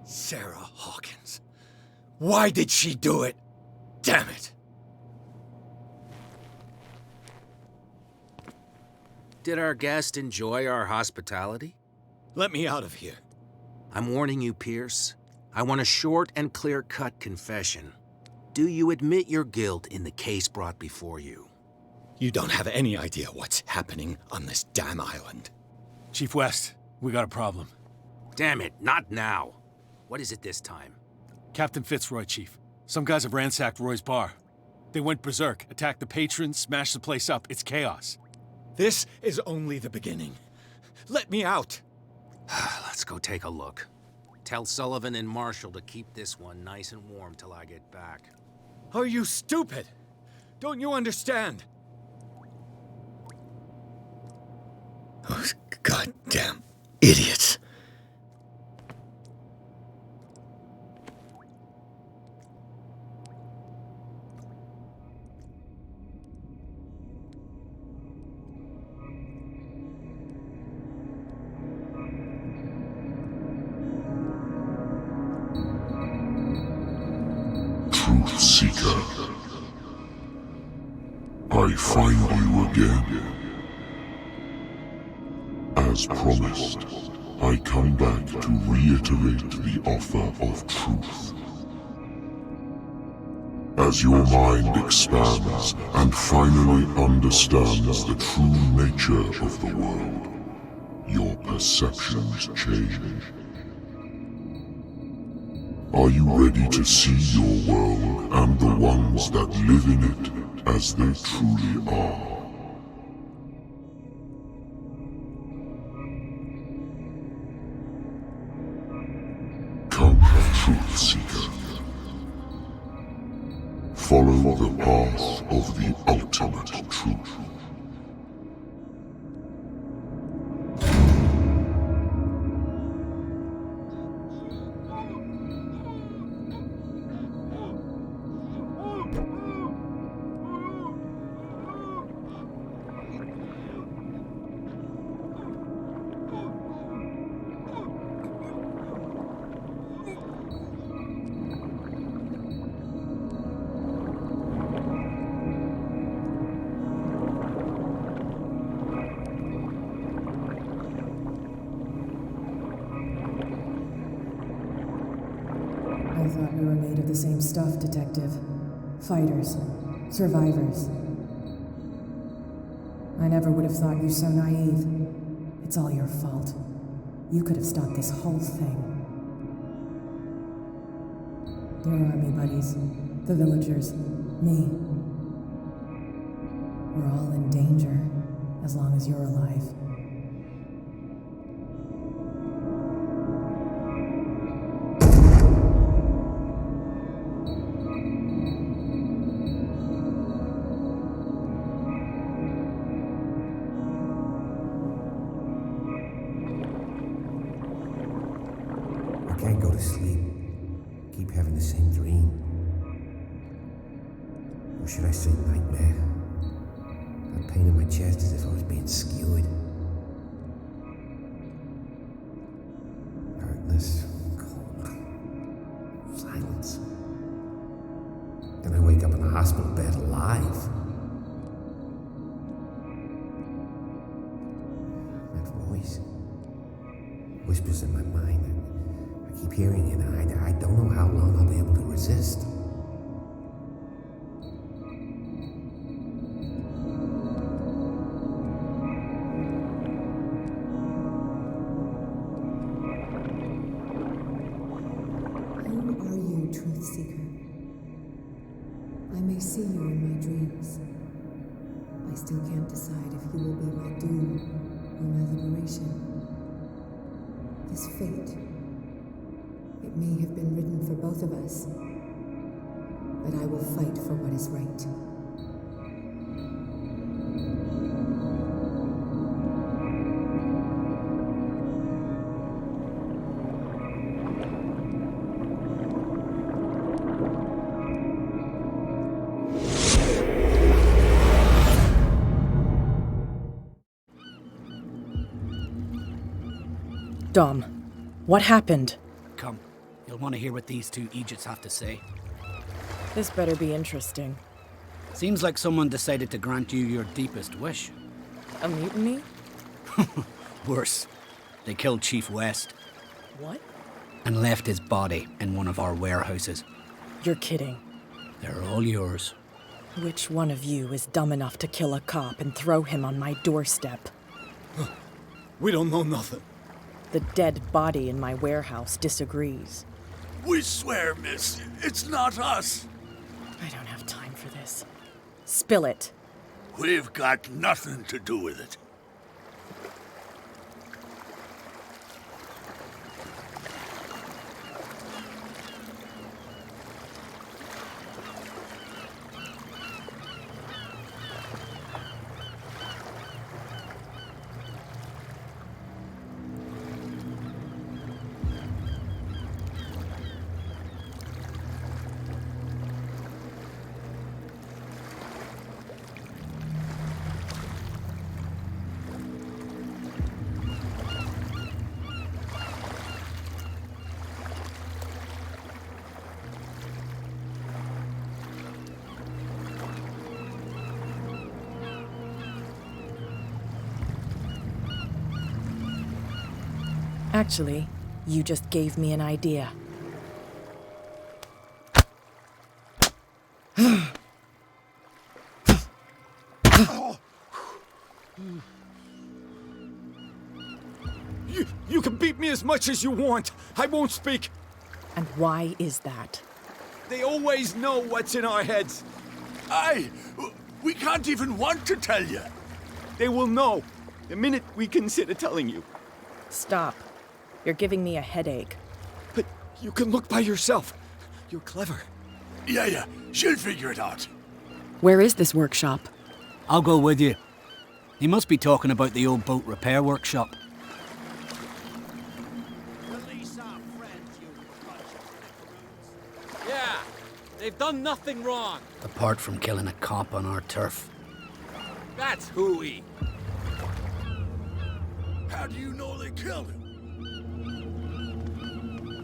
Sarah Hawkins. Why did she do it? Damn it! Did our guest enjoy our hospitality? Let me out of here. I'm warning you, Pierce. I want a short and clear-cut confession. Do you admit your guilt in the case brought before you? You don't have any idea what's happening on this damn island. Chief West, we got a problem. Damn it, not now. What is it this time? Captain Fitzroy, Chief. Some guys have ransacked Roy's bar. They went berserk, attacked the patrons, smashed the place up. It's chaos. This is only the beginning. Let me out. Let's go take a look. Tell Sullivan and Marshall to keep this one nice and warm till I get back. Are you stupid? Don't you understand? Those goddamn idiots. Truth Seeker, I find you again. As promised, I come back to reiterate the offer of truth. As your mind expands and finally understands the true nature of the world, your perceptions change. Are you ready to see your world and the ones that live in it as they truly are? Come, Truth Seeker. Follow the path of the ultimate truth. I thought we were made of the same stuff, Detective. Fighters. Survivors. I never would have thought you so naive. It's all your fault. You could have stopped this whole thing. Your army buddies, the villagers, me. We're all in danger, as long as you're alive. I can't go to sleep. Keep having the same dream. Or should I say nightmare? That pain in my chest as if I was being skewered. Darkness, cold, silence. Then I wake up in a hospital bed alive. That voice whispers in my mind. I keep hearing it, and I don't know how long I'll be able to resist. Who are you, Truth Seeker? I may see you in my dreams. I still can't decide if you will be my doom or my liberation. This fate, it may have been written for both of us, but I will fight for what is right. Dom, what happened? Come, You'll want to hear what these two Egypts have to say. This better be interesting. Seems like someone decided to grant you your deepest wish. A mutiny? Worse. They killed Chief West. What? And left his body in one of our warehouses. You're kidding. They're all yours. Which one of you is dumb enough to kill a cop and throw him on my doorstep? We don't know nothing. The dead body in my warehouse disagrees. We swear, miss, it's not us. I don't have time for this. Spill it. We've got nothing to do with it. Actually, you just gave me an idea. You can beat me as much as you want. I won't speak. And why is that? They always know what's in our heads. We can't even want to tell you. They will know the minute we consider telling you. Stop. You're giving me a headache. But you can look by yourself. You're clever. Yeah, she'll figure it out. Where is this workshop? I'll go with you. He must be talking about the old boat repair workshop. Release our friends, you bunch of flickaroos. Yeah, they've done nothing wrong. Apart from killing a cop on our turf. That's hooey. How do you know they killed him?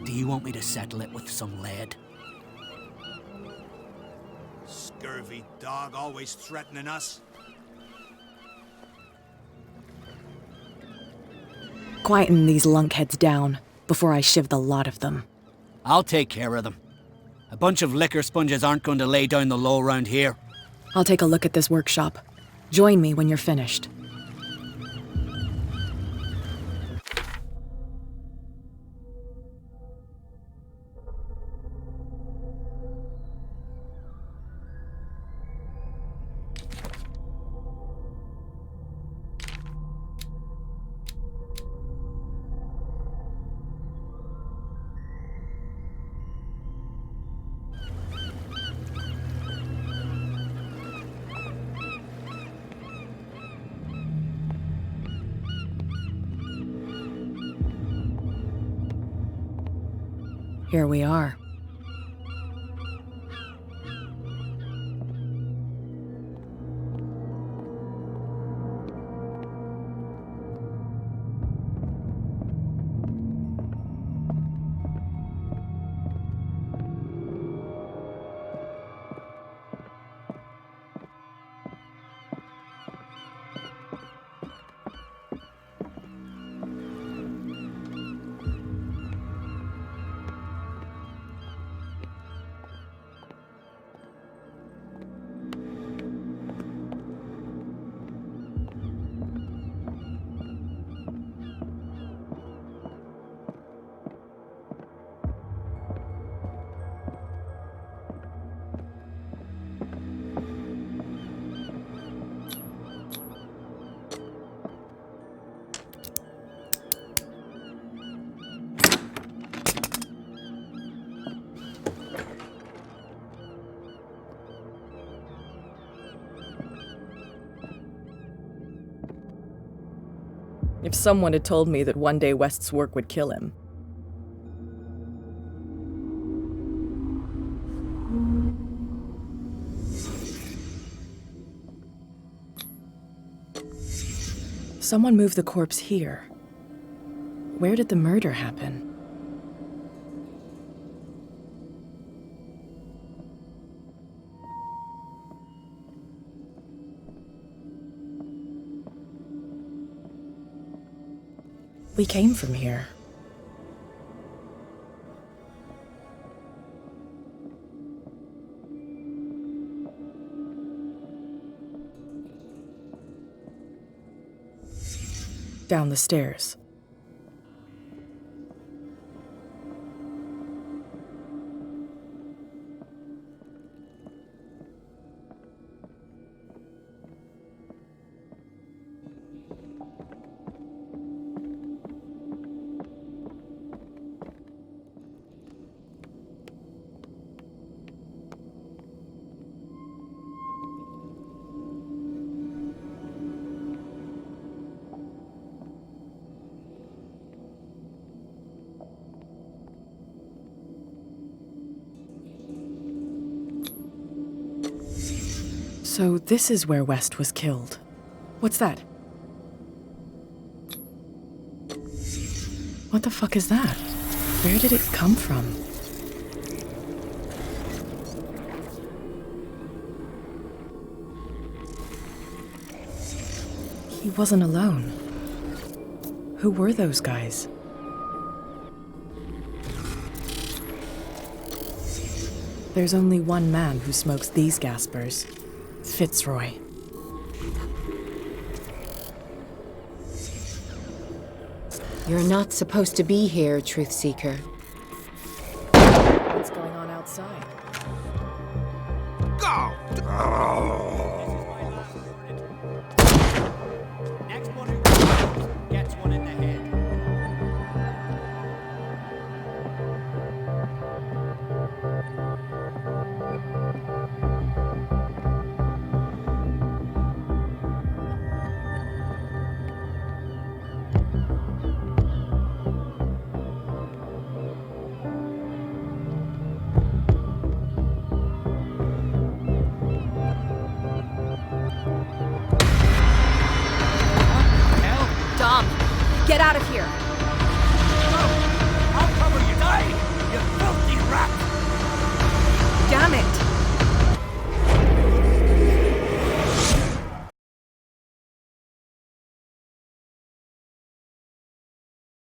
Do you want me to settle it with some lead? Scurvy dog always threatening us. Quieten these lunkheads down before I shiv the lot of them. I'll take care of them. A bunch of liquor sponges aren't going to lay down the law around here. I'll take a look at this workshop. Join me when you're finished. Here we are. If someone had told me that one day West's work would kill him. Someone moved the corpse here. Where did the murder happen? We came from here. Down the stairs. So this is where West was killed. What's that? What the fuck is that? Where did it come from? He wasn't alone. Who were those guys? There's only one man who smokes these gaspers. Fitzroy. You're not supposed to be here, Truth Seeker.